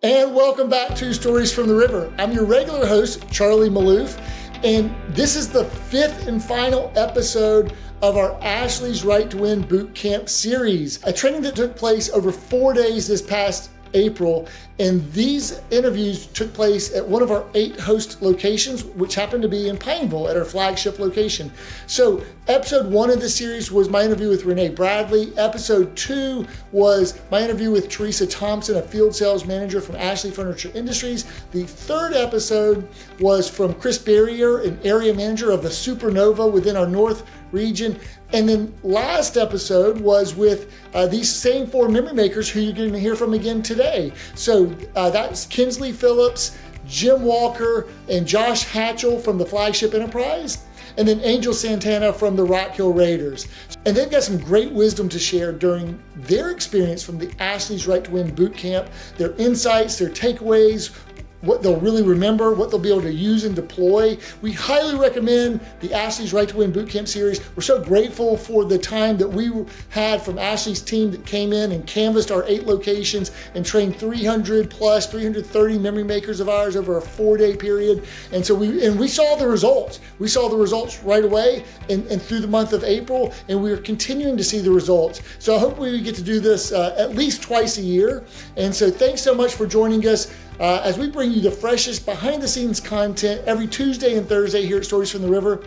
And welcome back to Stories from the River. I'm your regular host, Charlie Malouf, and this is the fifth and final episode of our Ashley's Right to Win Boot Camp series, a training that took place over 4 days this past April, and these interviews took place at one of our 8 host locations, which happened to be in Pineville at our flagship location. So episode 1 of the series was my interview with Renee Bradley. Episode 2 was my interview with Teresa Thompson, a field sales manager from Ashley Furniture Industries. The third episode was from Chris Barrier, an area manager of the Supernova within our North region. And then last episode was with these same 4 memory makers who you're going to hear from again today. So that's Kensley Phillips, Jim Walker, and Josh Hatchell from the Flagship Enterprise, and then Angel Santana from the Rock Hill Raiders. And they've got some great wisdom to share during their experience from the Ashley's Right to Win Boot Camp, their insights, their takeaways, what they'll really remember, what they'll be able to use and deploy. We highly recommend the Ashley's Right to Win Bootcamp series. We're so grateful for the time that we had from Ashley's team that came in and canvassed our 8 locations and trained 330 memory makers of ours over a 4-day period. And so we saw the results. We saw the results right away and through the month of April, and we are continuing to see the results. So I hope we get to do this at least twice a year. And so thanks so much for joining us as we bring you the freshest behind-the-scenes content every Tuesday and Thursday here at Stories from the River.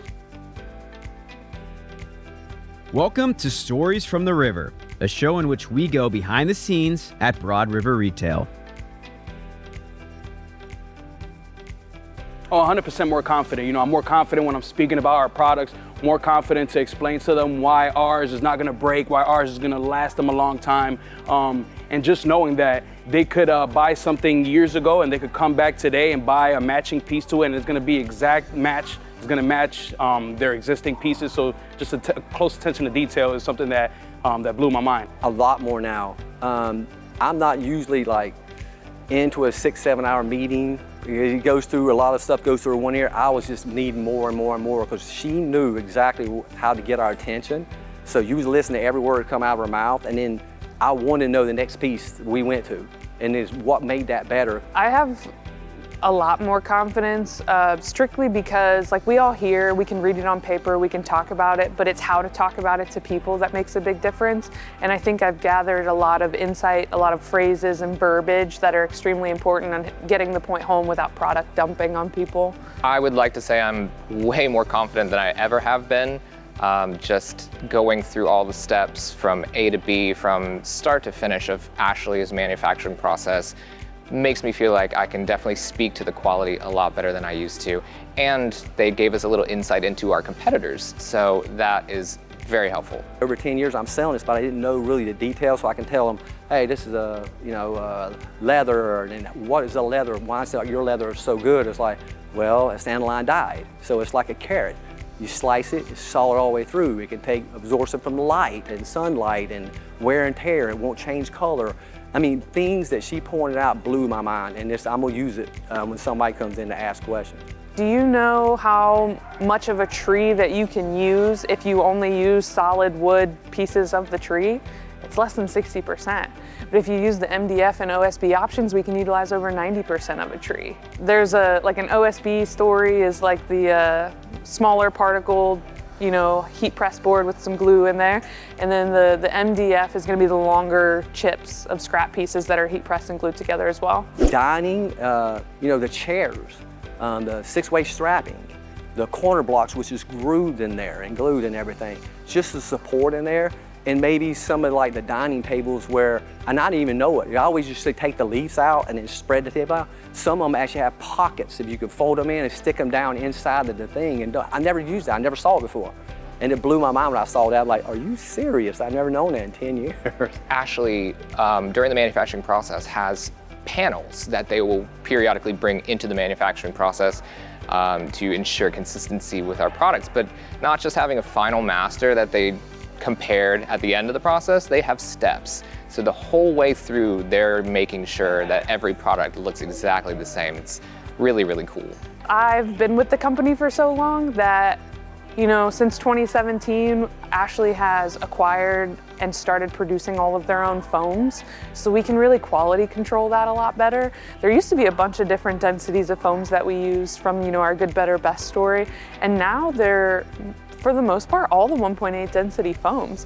Welcome to Stories from the River, a show in which we go behind the scenes at Broad River Retail. Oh, 100% more confident. I'm more confident when I'm speaking about our products, more confident to explain to them why ours is not gonna break, why ours is gonna last them a long time. And just knowing that they could buy something years ago and they could come back today and buy a matching piece to it, and it's gonna be exact match. It's gonna match their existing pieces. So just close attention to detail is something that that blew my mind. A lot more now. I'm not usually like into a 6-7 hour meeting. It goes through a lot of stuff, goes through one ear. I was just needing more and more and more because she knew exactly how to get our attention. So you was listening to every word come out of her mouth, and then I wanted to know the next piece we went to, and is what made that better. I have a lot more confidence, strictly because like we all hear, we can read it on paper, we can talk about it, but it's how to talk about it to people that makes a big difference. And I think I've gathered a lot of insight, a lot of phrases and verbiage that are extremely important on getting the point home without product dumping on people. I would like to say I'm way more confident than I ever have been. Just going through all the steps from A to B, from start to finish of Ashley's manufacturing process makes me feel like I can definitely speak to the quality a lot better than I used to. And they gave us a little insight into our competitors, so that is very helpful. Over 10 years I'm selling this, but I didn't know really the details, so I can tell them, hey, this is a leather, and what is a leather? Why is your leather is so good? It's like, well, it's aniline dyed, so it's like a carrot. You slice it, it's solid all the way through. It can take absorption from light and sunlight and wear and tear. It won't change color. I mean, things that she pointed out blew my mind, and I'm gonna use it when somebody comes in to ask questions. Do you know how much of a tree that you can use if you only use solid wood pieces of the tree? It's less than 60%. But if you use the MDF and OSB options, we can utilize over 90% of a tree. There's an OSB story is like the smaller particle, heat press board with some glue in there. And then the MDF is gonna be the longer chips of scrap pieces that are heat pressed and glued together as well. Dining, the chairs, the 6-way strapping, the corner blocks, which is grooved in there and glued and everything. Just the support in there. And maybe some of like the dining tables where I not even know it. I always used to take the leaves out and then spread the table out. Some of them actually have pockets if you could fold them in and stick them down inside of the thing. And I never used that, I never saw it before. And it blew my mind when I saw that. I'm like, are you serious? I've never known that in 10 years. Ashley, during the manufacturing process, has panels that they will periodically bring into the manufacturing process to ensure consistency with our products. But not just having a final master that they compared at the end of the process, they have steps. So the whole way through, they're making sure that every product looks exactly the same. It's really, really cool. I've been with the company for so long that You know, since 2017, Ashley has acquired and started producing all of their own foams, so we can really quality control that a lot better. There used to be a bunch of different densities of foams that we used from, you know, our good, better, best story, and now they're, for the most part, all the 1.8 density foams,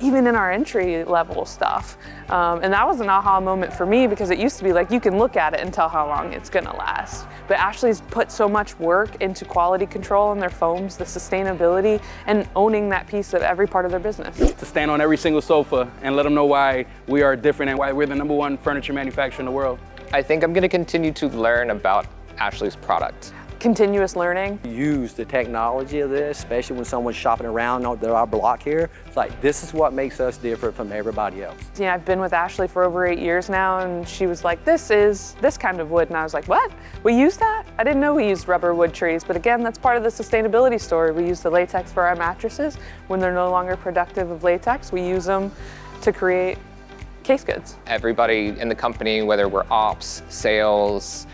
even in our entry level stuff. And that was an aha moment for me, because it used to be like, you can look at it and tell how long it's gonna last. But Ashley's put so much work into quality control in their foams, the sustainability, and owning that piece of every part of their business. To stand on every single sofa and let them know why we are different and why we're the #1 furniture manufacturer in the world. I think I'm going to continue to learn about Ashley's product. Continuous learning. Use the technology of this, especially when someone's shopping around our block here. It's like, this is what makes us different from everybody else. You know, I've been with Ashley for over 8 years now, and she was like, this is this kind of wood. And I was like, what? We use that? I didn't know we used rubber wood trees. But again, that's part of the sustainability story. We use the latex for our mattresses. When they're no longer productive of latex, we use them to create case goods. Everybody in the company, whether we're ops, sales,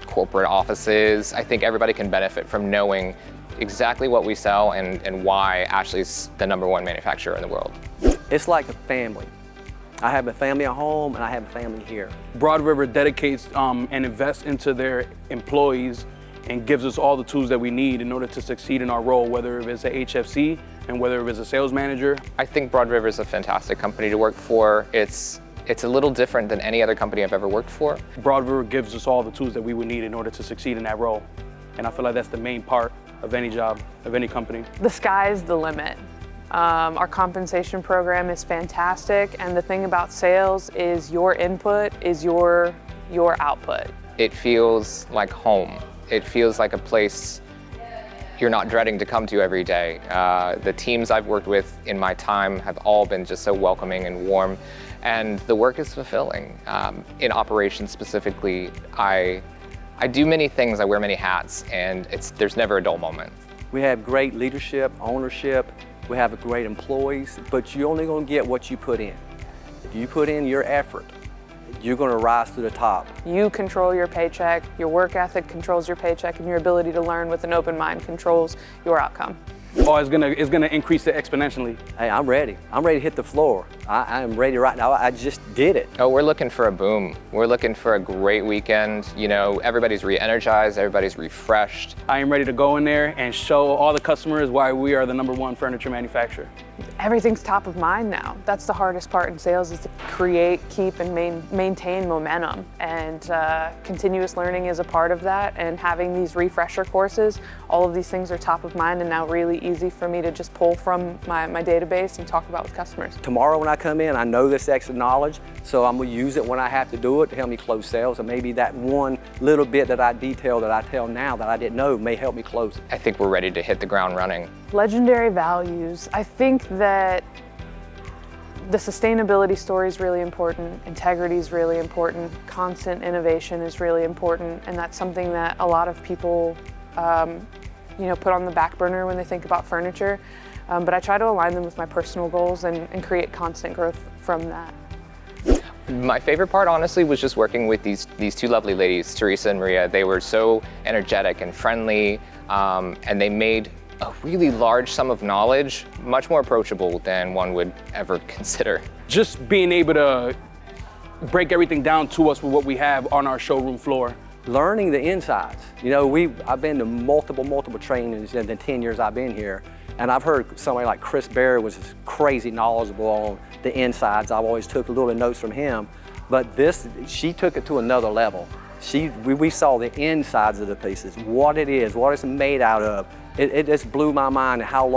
corporate offices, I think everybody can benefit from knowing exactly what we sell and why Ashley's the #1 manufacturer in the world. It's like a family. I have a family at home and I have a family here. Broad River dedicates and invests into their employees and gives us all the tools that we need in order to succeed in our role, whether it's a HFC and whether it's a sales manager. I think Broad River is a fantastic company to work for. It's a little different than any other company I've ever worked for. Broad River gives us all the tools that we would need in order to succeed in that role. And I feel like that's the main part of any job, of any company. The sky's the limit. Our compensation program is fantastic, and the thing about sales is your input is your output. It feels like home. It feels like a place you're not dreading to come to every day. The teams I've worked with in my time have all been just so welcoming and warm, and the work is fulfilling. In operations specifically, I do many things, I wear many hats, and there's never a dull moment. We have great leadership, ownership, we have great employees, but you're only gonna get what you put in. If you put in your effort, you're gonna rise to the top. You control your paycheck, your work ethic controls your paycheck, and your ability to learn with an open mind controls your outcome. Oh, it's gonna increase it exponentially. Hey, I'm ready. I'm ready to hit the floor. I am ready right now. I just did it. Oh, we're looking for a boom. We're looking for a great weekend. You know, everybody's re-energized, everybody's refreshed. I am ready to go in there and show all the customers why we are the #1 furniture manufacturer. Everything's top of mind now. That's the hardest part in sales, is to create, keep, and maintain momentum. And continuous learning is a part of that. And having these refresher courses, all of these things are top of mind and now really easy for me to just pull from my database and talk about with customers. Tomorrow when I come in, I know this extra knowledge, so I'm gonna use it when I have to do it to help me close sales. And maybe that one little bit that I detail that I tell now that I didn't know may help me close it. I think we're ready to hit the ground running. Legendary values. I think that the sustainability story is really important, integrity is really important, constant innovation is really important, and that's something that a lot of people put on the back burner when they think about furniture. But I try to align them with my personal goals and create constant growth from that. My favorite part, honestly, was just working with these two lovely ladies, Teresa and Maria. They were so energetic and friendly, and they made a really large sum of knowledge much more approachable than one would ever consider. Just being able to break everything down to us with what we have on our showroom floor. Learning the insides. You know, I've been to multiple trainings in the 10 years I've been here, and I've heard somebody like Chris Berry was crazy knowledgeable on the insides. I've always took a little bit of notes from him, but she took it to another level. We saw the insides of the pieces, what it is, what it's made out of. It just blew my mind how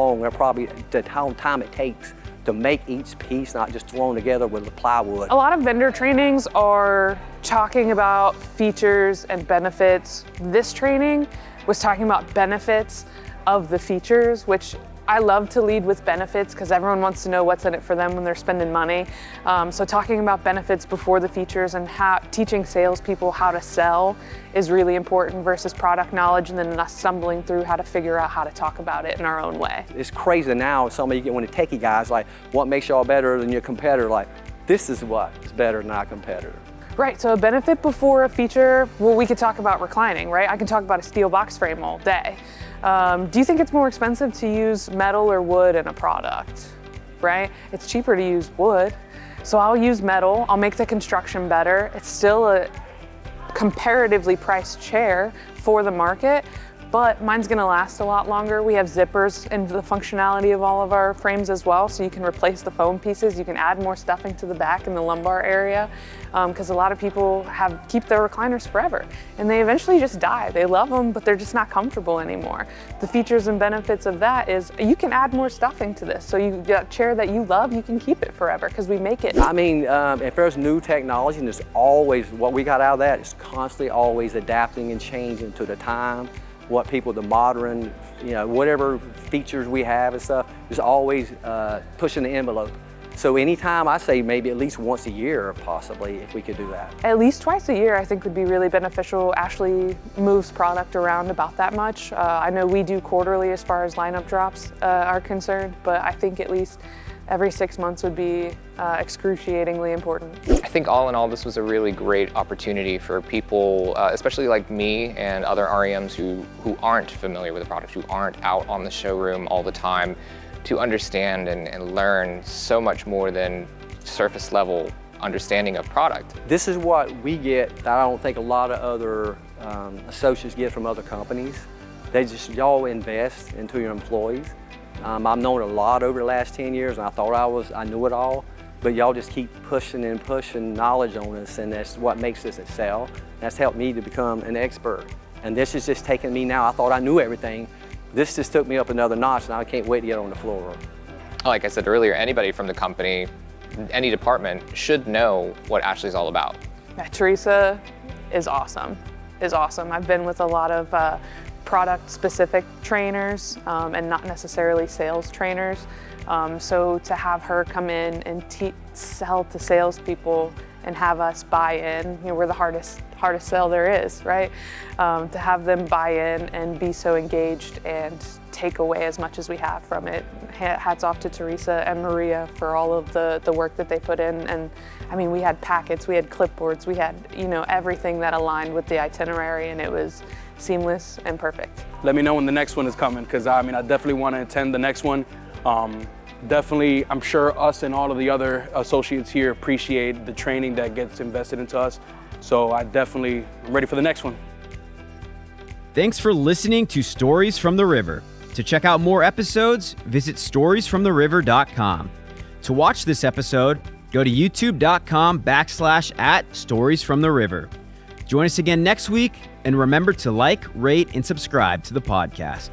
time it takes to make each piece, not just thrown together with the plywood. A lot of vendor trainings are talking about features and benefits. This training was talking about benefits of the features, which I love to lead with benefits because everyone wants to know what's in it for them when they're spending money. So talking about benefits before the features and teaching salespeople how to sell is really important versus product knowledge, and then us stumbling through how to figure out how to talk about it in our own way. It's crazy now, somebody get one of the techie guys like, what makes y'all better than your competitor? Like, this is what is better than our competitor. Right, so a benefit before a feature, well, we could talk about reclining, right? I can talk about a steel box frame all day. Do you think it's more expensive to use metal or wood in a product, right? It's cheaper to use wood. So I'll use metal, I'll make the construction better. It's still a comparatively priced chair for the market, but mine's gonna last a lot longer. We have zippers in the functionality of all of our frames as well, so you can replace the foam pieces, you can add more stuffing to the back in the lumbar area, because a lot of people keep their recliners forever, and they eventually just die. They love them, but they're just not comfortable anymore. The features and benefits of that is you can add more stuffing to this, so you got a chair that you love, you can keep it forever, because we make it. I mean, if there's new technology, and there's always, what we got out of that is constantly always adapting and changing to the time. What people, the modern, whatever features we have and stuff, is always pushing the envelope. So anytime, I say maybe at least once a year, possibly, if we could do that. At least twice a year, I think, would be really beneficial. Ashley moves product around about that much. I know we do quarterly as far as lineup drops are concerned, but I think at least every 6 months would be excruciatingly important. I think all in all, this was a really great opportunity for people, especially like me and other REMs who aren't familiar with the product, who aren't out on the showroom all the time, to understand and learn so much more than surface level understanding of product. This is what we get that I don't think a lot of other associates get from other companies. Y'all invest into your employees. I've known a lot over the last 10 years, and I thought I knew it all, but y'all just keep pushing and pushing knowledge on us, and that's what makes us excel. That's helped me to become an expert. And this is just taking me now. I thought I knew everything. This just took me up another notch, and I can't wait to get on the floor. Like I said earlier, anybody from the company, any department, should know what Ashley's all about. Yeah, Teresa is awesome. I've been with a lot of product-specific trainers and not necessarily sales trainers. So to have her come in and sell to salespeople and have us buy in, we're the hardest sell there is, right? To have them buy in and be so engaged and take away as much as we have from it. Hats off to Teresa and Maria for all of the work that they put in. And I mean, we had packets, we had clipboards, we had everything that aligned with the itinerary, and it was seamless and perfect. Let me know when the next one is coming, because I definitely want to attend the next one. Definitely, I'm sure us and all of the other associates here appreciate the training that gets invested into us. So I'm ready for the next one. Thanks for listening to Stories from the River. To check out more episodes, visit storiesfromtheriver.com. To watch this episode, go to youtube.com/@storiesfromtheriver. Join us again next week, and remember to like, rate, and subscribe to the podcast.